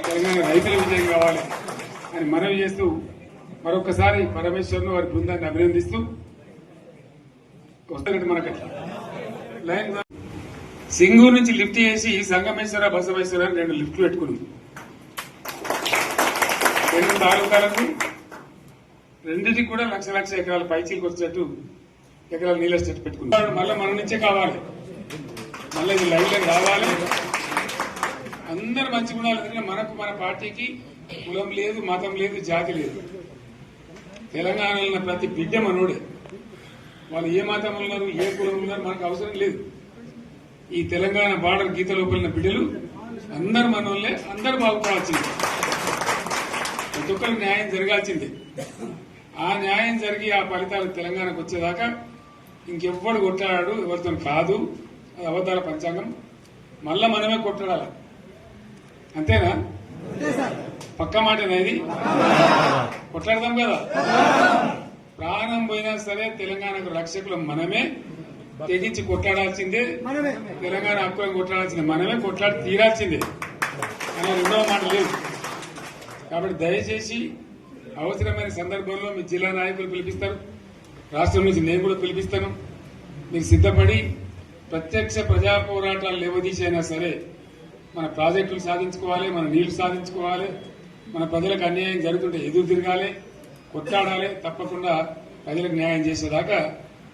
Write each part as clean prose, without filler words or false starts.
తెలంగాణ రైతుల విజయం కావాలి అని మనవి చేస్తూ మరొకసారి పరమేశ్వర్ను వారి బృందాన్ని అభినందిస్తూ వస్తున్నట్టు మనకట్లా లైన్ సింగూరు నుంచి లిఫ్ట్ చేసి సంగమేశ్వర బసవేశ్వర 2 లిఫ్ట్లు పెట్టుకున్నాం. 2 తాలూకాలకు రెండింటికి కూడా లక్ష ఎకరాల పైచీలకు వచ్చేట్టు ఎకరాల నీళ్ళ స్టెట్ పెట్టుకున్నాం. మళ్ళీ మన నుంచే కావాలి, మళ్ళీ ఇది లైన్లో రావాలి. అందరు మంచిగా ఉండాలి. ఎందుకంటే మనకు మన పార్టీకి కులం లేదు, మతం లేదు, జాతి లేదు. తెలంగాణలో ఉన్న ప్రతి బిడ్డ మనోడే. వాళ్ళు ఏ మతం ఉన్నారు, ఏ కులం ఉన్నారు మనకు అవసరం లేదు. ఈ తెలంగాణ బార్డర్ గీత లోపలిన బిడ్డలు అందరు మనోళ్ళే, అందరు బాగుపడాల్సిందే. ప్రతి ఒక్కరికి న్యాయం జరగాల్సిందే. ఆ న్యాయం జరిగి ఆ ఫలితాలు తెలంగాణకు వచ్చేదాకా ఇంకెవ్వడు కొట్లాడాడు, ఎవరితో కాదు. అది అబద్దాల పంచాంగం. మళ్ళా మనమే కొట్లాడాలి. అంతేనా? పక్క మాట అనేది కొట్లాడదాం కదా. ప్రాణం పోయినా సరే తెలంగాణకు రక్షకులు మనమే. తెగించి కొట్లాడాల్సిందే. తెలంగాణ హక్కులను కొట్లాడాల్సిందే. మనమే కొట్లాడి తీరాల్సిందే అనే రెండవ మాట లేదు. కాబట్టి దయచేసి అవసరమైన సందర్భంలో మీ జిల్లా నాయకులు పిలిపిస్తారు, రాష్ట్రం నుంచి నేను కూడా పిలిపిస్తాను. మీరు సిద్ధపడి ప్రత్యక్ష ప్రజా పోరాటాలు లేవదీసైనా సరే మన ప్రాజెక్టులు సాధించుకోవాలి, మన నీళ్లు సాధించుకోవాలి, మన ప్రజలకు అన్యాయం జరుగుతుంటే ఎదురు తిరగాలి, కొట్లాడాలి. తప్పకుండా ప్రజలకు న్యాయం చేసేదాకా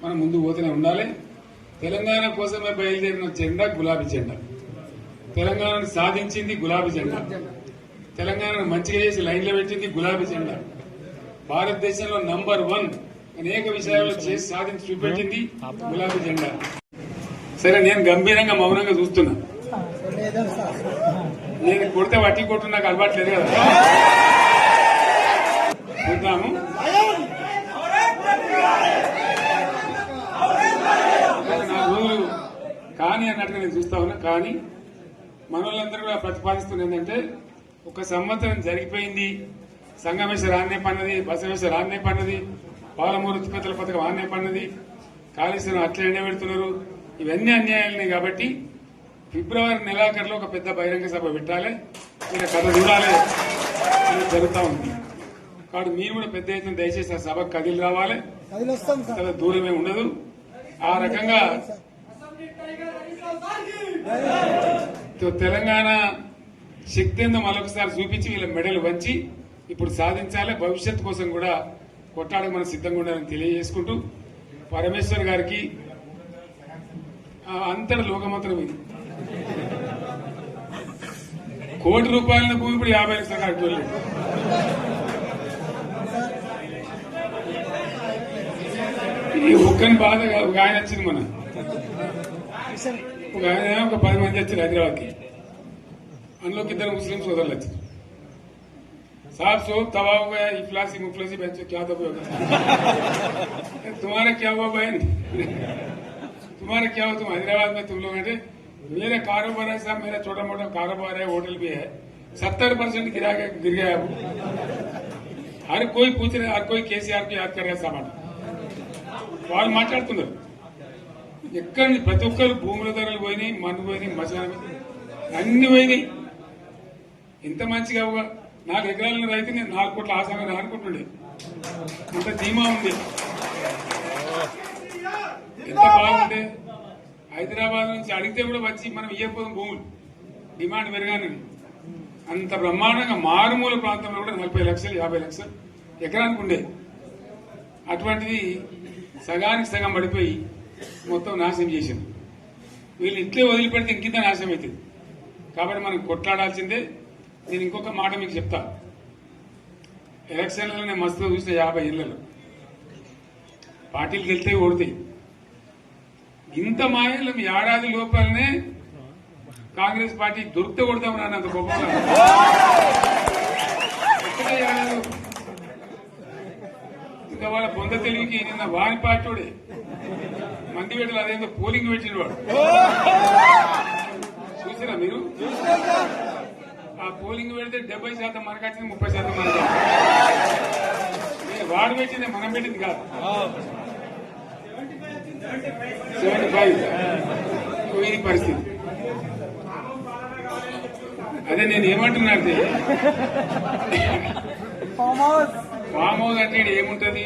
మనం ముందు పోతూనే ఉండాలి. తెలంగాణ కోసమే బయలుదేరిన జెండా గులాబీ జెండా. తెలంగాణను సాధించింది గులాబీ జెండా. తెలంగాణను మంచిగా చేసి లైన్లో పెట్టింది గులాబీ జెండా. భారతదేశంలో నంబర్ 1 అనేక విషయాల్లో చేసి సాధించి చూపెట్టింది గులాబీ జెండా. సరే, నేను గంభీరంగా మౌనంగా చూస్తున్నా. నేను కొడితే వట్టి కొట్టు నాకు అలవాట్లేదు కదా. చూద్దాము. నా రోజులు కానీ అన్నట్టుగా నేను చూస్తా ఉన్నా. కానీ మనోళ్ళందరూ కూడా ప్రతిపాదిస్తున్న ఏంటంటే, 1 సంవత్సరం జరిగిపోయింది. సంగమేశ్వర ఆన్నే పన్నది, బసవేశ్వర ఆన్నే పన్నది, పాలమూరు ఉత్పత్తుల పథకం ఆన్నే పన్నది, కాళేశ్వరం అట్లే ఎండబెడుతున్నారు. ఇవన్నీ అన్యాయాలనే. కాబట్టి ఫిబ్రవరి నెలాఖరులో ఒక పెద్ద బహిరంగ సభ పెట్టాలి, మీరు కథ చూడాలి అని జరుగుతూ ఉంది. కాబట్టి మీరు కూడా పెద్ద ఎత్తున దయచేసి ఆ సభకు కదిలి రావాలి. చాలా దూరమే ఉండదు. ఆ రకంగా తెలంగాణ శక్తి ఏందో మరొకసారి చూపించి వీళ్ళ మెడలు వంచి ఇప్పుడు సాధించాలి. భవిష్యత్తు కోసం కూడా కొట్టాడకు మనం సిద్ధంగా ఉండాలని తెలియజేసుకుంటూ, పరమేశ్వర్ గారికి అంతటి లోకమంత్రం ఇది. ₹1,00,00,000 భూమి ఇప్పుడు 50 లక్షల కాదు. ఈ ఒక్కని బాధ ఒక ఆయన వచ్చింది. మన ఒక ఆయన ఒక 10 మంది వచ్చారు హైదరాబాద్కి. అందులోకి 2 ముస్లిం సోదరులు వచ్చారు. साहब सोब तबाह हो गया, इफलासी मुफलसी बच्चे क्या दबे होगा. तुम्हारा क्या हुआ बहन, तुम्हारा क्या हुआ? तुम हैदराबाद में तुम लोग हैं. मेरा कारोबार है साहब, मेरा छोटा मोटा कारोबार है, होटल भी है. 70% गिर गया. हर कोई पूछ रहे, हर कोई केसीआर को याद कर रहा है सामान. వాళ్ళు మాట్లాడుతున్నారు. ఎక్కడ ప్రతి ఒక్కరు భూముల ధరలు పోయినాయి, మన్ను పోయినాయి, మసాలా అన్ని పోయినాయి. ఎంత మంచిగా 4 ఎకరాల రైతు నేను 4 కోట్ల ఆసాగా అనుకుంటుండే. అంత ధీమా ఉంది. ఎంత బాగుంటే హైదరాబాద్ నుంచి అడిగితే కూడా వచ్చి మనం ఇయ్యకపోదాం భూములు డిమాండ్ పెరగానని. అంత బ్రహ్మాండంగా మారుమూల ప్రాంతంలో కూడా 40 లక్షలు 50 లక్షలు ఎకరానికి ఉండే. అటువంటిది సగానికి సగం పడిపోయి మొత్తం నాశనం చేసింది. వీళ్ళు ఇట్లే వదిలిపెడితే ఇంకింత నాశనం అవుతుంది. కాబట్టి మనం కొట్లాడాల్సిందే. నేను ఇంకొక మాట మీకు చెప్తా. ఎలక్షన్లలో నేను మస్తుగా చూసిన 50 ఏళ్లలో పార్టీలు గెలితే ఓడితాయి. ఇంత మాయలు ఏడాది లోపలనే కాంగ్రెస్ పార్టీ దొరికితే కొడతాం రాని అంత గొప్పగా. ఇంకా వాళ్ళ పొంద తెలివికి నిన్న వారి పార్టీడే మంది పెట్టలు అదేందో పోలింగ్ పెట్టిన వాడు చూసారా మీరు? ఆ పోలింగ్ పెడితే 70% మనకు వచ్చింది, 30% మనకు. వాడు పెట్టింది మనం పెట్టింది కాదు. 75 ఇది పరిస్థితి. అదే నేను ఏమంటున్నా అంటే ఫామ్ హౌస్ అంటే ఈడ ఏముంటది,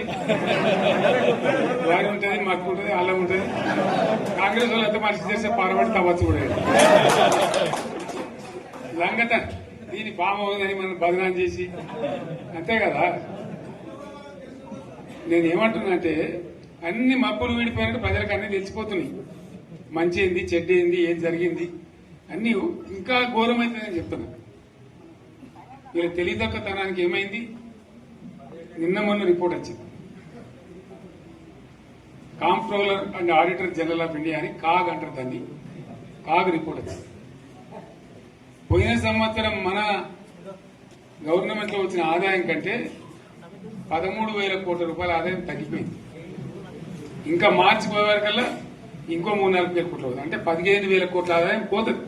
వారి ఉంటది, మక్కు ఉంటది, అల్లం ఉంటది. కాంగ్రెస్ వాళ్ళు అంతా మనిషి చేస్తే పారబడి తవ్వచ్చు కూడా లంగత దీన్ని ఫామ్ హౌస్ అని మనం బదనాం చేసి అంతే కదా. నేను ఏమంటున్నా అంటే అన్ని మబ్బులు వీడిపోయినట్టు ప్రజలకు అన్ని తెలిసిపోతున్నాయి. మంచి ఏంది, చెడ్డ ఏంది, ఏం జరిగింది అన్ని ఇంకా ఘోరమైతుందని చెప్తున్నా. వీళ్ళ తెలియదక్కతనానికి ఏమైంది, నిన్న మొన్న రిపోర్ట్ వచ్చింది. Comptroller and auditor general of India అని కాగ్ అంటారు దాన్ని. కాగ్ రిపోర్ట్ వచ్చింది. పోయిన సంవత్సరం మన గవర్నమెంట్ లో వచ్చిన ఆదాయం కంటే 13,000 కోట్ల రూపాయల ఆదాయం తగ్గిపోయింది. ఇంకా మార్చి పోయేవారికల్లా ఇంకో 3-4 కోట్ల అవుతుంది. అంటే 15,000 కోట్ల ఆదాయం పోతుంది.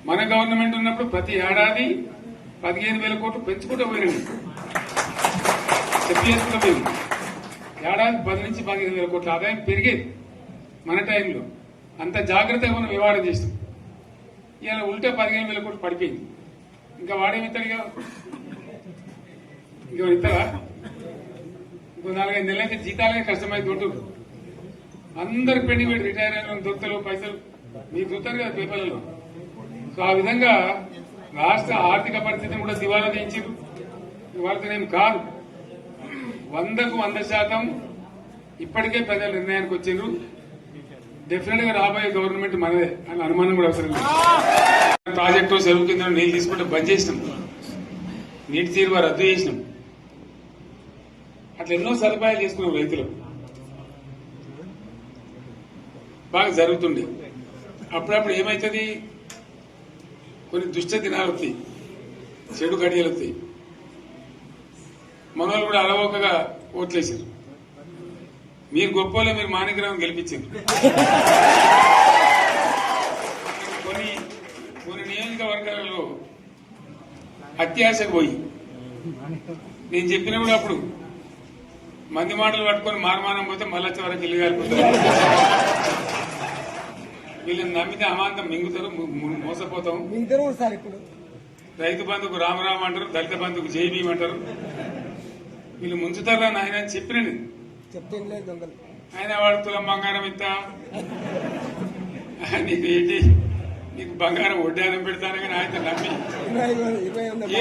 మన గవర్నమెంట్ ఉన్నప్పుడు ప్రతి ఏడాది 15,000 కోట్లు పెంచుకుంటూ పోయింది, చెప్పేసుకుంటూ పోయింది. ఏడాది 10 నుంచి 15,000 కోట్ల ఆదాయం పెరిగేది మన టైంలో. అంత జాగ్రత్తగా మనం వ్యవహారం చేస్తాం. ఇలా ఉల్టా 15,000 కోట్లు పడిపోయింది. ఇంకా వాడేమిస్తాడుగా, ఇంకో ఇస్తారా? ఇంకో 4-5 నెలలైతే జీతాలే కష్టమైంది దొరుకుతుంది. అందరు పెండింగ్ పెట్టి రిటైర్ అయిన దొరుకుతారు పైసలు మీరు చూస్తారు కదా పేపర్లలో. సో ఆ విధంగా రాష్ట్ర ఆర్థిక పరిస్థితిని కూడా దివాలా తీయించారు. వాళ్ళతోనేం కాదు, 100కు 100% ఇప్పటికే ప్రజల నిర్ణయానికి వచ్చారు. డెఫినెట్ గా రాబోయే గవర్నమెంట్ మనదే అని అనుమానం కూడా అవసరం లేదు. ప్రాజెక్టు చెరువు కింద నీళ్లు తీసుకుంటే బంద్ చేసినాం, నీటి తీరువ రద్దు చేసినాం. అట్లా ఎన్నో సదుపాయాలు చేసుకున్నాం. రైతులు బాగా జరుగుతుండే. అప్పుడప్పుడు ఏమవుతుంది, కొన్ని దుష్ట దినాలు వస్తాయి, చెడు గడియలు వస్తాయి. మనోళ్ళు కూడా అలవోకగా ఓట్లేశారు. మీరు గొప్పలో మీరు మాణిగ్రహం గెలిపించారు. కొన్ని నియోజకవర్గాలలో అత్యాశకు పోయి నేను చెప్పిన కూడా అప్పుడు మంది మాటలు పట్టుకొని మార్మానం పోతే మళ్ళీ వరకు ఇల్లు కాలిపోతారు. వీళ్ళని నమ్మితే అమాంతం మింగుతారు, మోసపోతాం. రైతు బంధుకు రామరామ అంటారు, దళిత బంధుకు జైబీం అంటారు. వీళ్ళు ముంచుతారా నాయన అని చెప్పిన ఆయన వాడు తులం బంగారం ఇస్తా, నీకు ఏంటి, నీకు బంగారం వడ్డానం పెడతాను కానీ ఆయన నమ్మి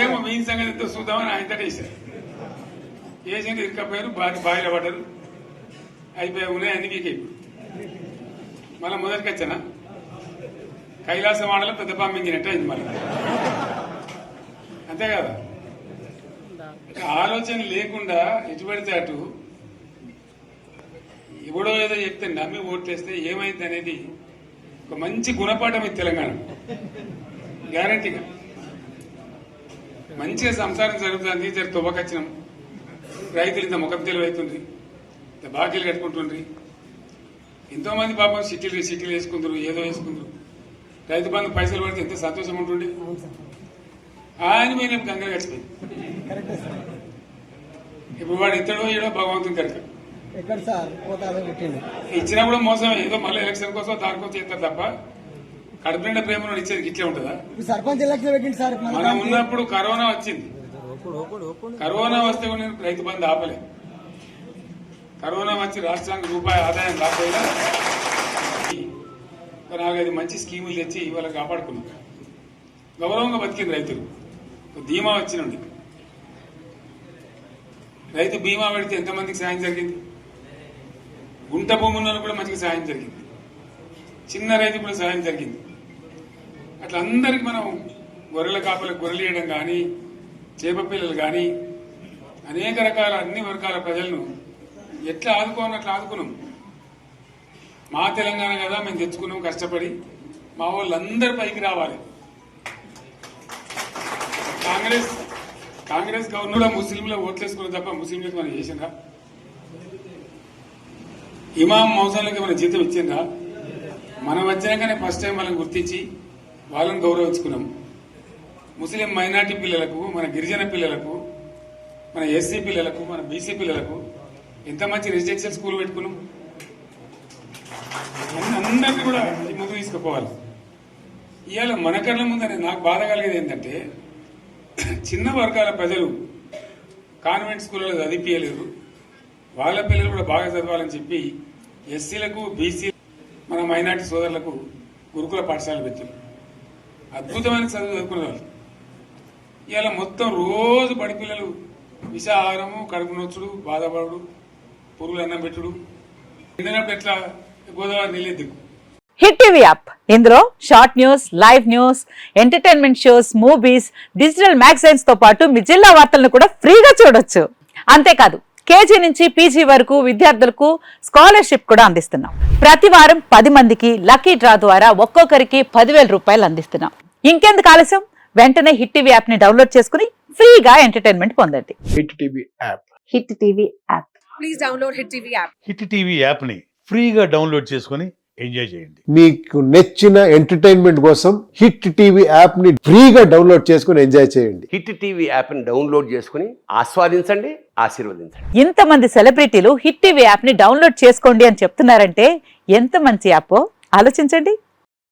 ఏమో మీ సంగతి ఎంతో చూద్దామని ఆయన వేశారు. వేసింది ఇరుకపోయారు, బావిలో పడ్డారు, అయిపోయి ఉన్నాయి అన్ని వీకే. మళ్ళీ మొదటికి వచ్చానా కైలాసం ఆడలో పెద్ద పంపించినట్టు అయింది మళ్ళీ. అంతే కదా, ఆలోచన లేకుండా ఎటు పడితే అటు ఎవడో ఏదో చెప్తే నమ్మి ఓట్లేస్తే ఏమైంది అనేది ఒక మంచి గుణపాఠం ఇది తెలంగాణ. గ్యారంటీగా మంచిగా సంసారం జరుగుతుంది. జర తువ్వకొచ్చినాం, రైతులు ఇంత ముఖం తెలివైతుంది, ఇంత బాకీలు కట్టుకుంటుండ్రి. ఎంతో మంది పాపం సిటీలు వేసుకుందరు, ఏదో వేసుకుందరు. రైతు బంధు పైసలు పడితే ఎంత సంతోషం ఉంటుండే. ఆయన మీరు గంగ గడిచిపోయింది. ఇప్పుడు వాడు ఇతడో ఏడో భగవంతుని కనుక ఇచ్చినప్పుడు మోసం. ఏదో మళ్ళీ ఎలక్షన్ కోసం దానికోసం చేస్తారు తప్ప కడుపు నిండా ప్రేమను ఇచ్చేది ఇట్లే ఉంటుందా? సర్పంచ్ ఎలక్షన్ పెట్టింది సార్. మనం ఉన్నప్పుడు కరోనా వచ్చింది. కరోనా వస్తే కూడా నేను రైతు బంధు ఆపలే. కరోనా వచ్చి రాష్ట్రానికి రూపాయి ఆదాయం రాకపోయినా 4-5 మంచి స్కీములు తెచ్చి ఇవాళ కాపాడుకున్నాం. గౌరవంగా బతికింది రైతులు. బీమా వచ్చినండి. రైతు బీమా పెడితే ఎంతమందికి సాయం జరిగింది? గుంట భూములను కూడా మంచిగా సాయం జరిగింది. చిన్న రైతు కూడా సాయం జరిగింది. అట్లా అందరికి మనం గొర్రెల కాపలకు గొర్రెలు వేయడం కానీ, చేప పిల్లలు కానీ, అనేక రకాల అన్ని వర్గాల ప్రజలను ఎట్లా ఆదుకోవాలని అట్లా ఆదుకున్నాం. మా తెలంగాణ కదా మేము తెచ్చుకున్నాం కష్టపడి. మా వాళ్ళందరి పైకి రావాలి. కాంగ్రెస్ గవర్నర్ ముస్లింలో ఓట్లేసుకున్న తప్ప ముస్లింలకు మనం చేసిందా? ఇమాం మౌసాలకి మన జీతం ఇచ్చిందా? మనం వచ్చినాకనే ఫస్ట్ టైం వాళ్ళని గుర్తించి వాళ్ళని గౌరవించుకున్నాం. ముస్లిం మైనార్టీ పిల్లలకు, మన గిరిజన పిల్లలకు, మన ఎస్సీ పిల్లలకు, మన బీసీ పిల్లలకు ఎంత మంచి రెసిడెన్షియల్ స్కూల్ పెట్టుకున్నాం. అందరినీ కూడా ముందుకు తీసుకుపోవాలి. ఇవాళ మన కళ్ళ ముందనే నాకు బాధ కలిగేది ఏంటంటే చిన్న వర్గాల ప్రజలు కాన్వెంట్ స్కూళ్ళలో చదివించలేరు, వాళ్ళ పిల్లలు కూడా బాగా చదవాలని చెప్పి ఎస్సీలకు బీసీ మన మైనార్టీ సోదరులకు గురుకుల పాఠశాలలు పెట్టారు. అద్భుతమైన చదువు చదువుకునే వాళ్ళు ఇవాళ మొత్తం రోజు బడి పిల్లలు విషాహారము, కడుపు నొచ్చుడు, బాధపడు, పురుగులు అన్నం పెట్టుడు, తిన్నప్పుడు ఎట్లా గోదావరి నీళ్ళే దిక్కు. హిట్ టీవీ యాప్, ఇందులో short news, live news, entertainment shows, movies, digital magazines తో పాటు మీ జిల్లా వార్తలను కూడా ఫ్రీగా చూడొచ్చు. అంతేకాదు కేజీ నుంచి పీజీ వరకు విద్యార్థులకు స్కాలర్షిప్ కూడా అందిస్తున్నాం. ప్రతి వారం 10 మందికి లక్కీ డ్రా ద్వారా ఒక్కొక్కరికి 10,000 రూపాయలు అందిస్తున్నాం. ఇంకెందుకు ఆలస్యం, వెంటనే హిట్ టీవీ యాప్ ని డౌన్లోడ్ చేసుకుని ఫ్రీగా ఎంటర్టైన్మెంట్ పొందండి. Hit TV app. Hit TV app. Please download hit TV app. Hit TV app ని ఫ్రీగా డౌన్లోడ్ చేసుకుని ఎంజాయ్ చేయండి. మీకు నచ్చిన ఎంటర్టైన్మెంట్ కోసం హిట్ టీవీ యాప్ ని ఫ్రీగా డౌన్లోడ్ చేసుకుని ఎంజాయ్ చేయండి. హిట్ టీవీ యాప్ ని డౌన్లోడ్ చేసుకుని ఆస్వాదించండి, ఆశీర్వదించండి. ఇంతమంది సెలబ్రిటీలు హిట్ టీవీ యాప్ ని డౌన్లోడ్ చేసుకోండి అని చెప్తున్నారంటే ఎంత మంచి యాప్ ఆలోచించండి.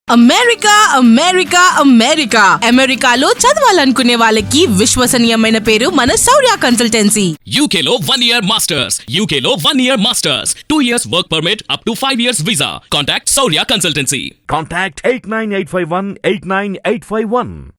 అమెరికా అమెరికా అమెరికా అమెరికాలో చదవాలనుకునే వాళ్ళకి విశ్వసనీయమైన పేరు మన శౌర్య కన్సల్టెన్సీ. UK లో 1 year masters. UK లో 1 year masters. 2 years work permit up to 5 years visa. Contact Saurya Consultancy. Contact 89851 89851.